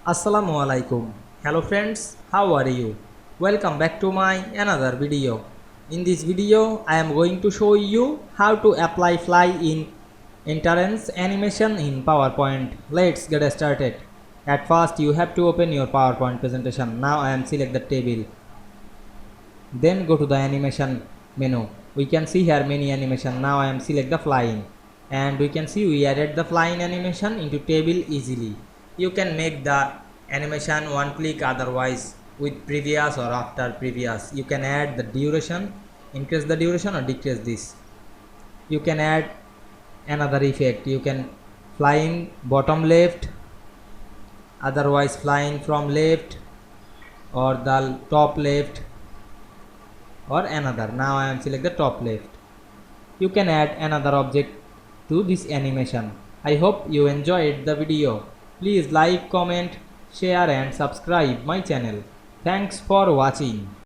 Assalamu Walaikum. Hello friends, how are you? Welcome back to my another video. In this video, I am going to show you how to apply fly in entrance animation in PowerPoint. Let's get started. At first, you have to open your PowerPoint presentation. Now I am select the table. Then go to the animation menu. We can see here many animation. Now I am select the flying, and we can see we added the flying animation into table easily. You can make the animation one click, otherwise with previous or after previous. You can add the duration, increase the duration or decrease this. You can add another effect. You can fly in bottom left, otherwise flying from left or the top left or another. Now I am select the top left. You can add another object to this animation. I hope you enjoyed the video. Please like, comment, share and subscribe my channel. Thanks for watching.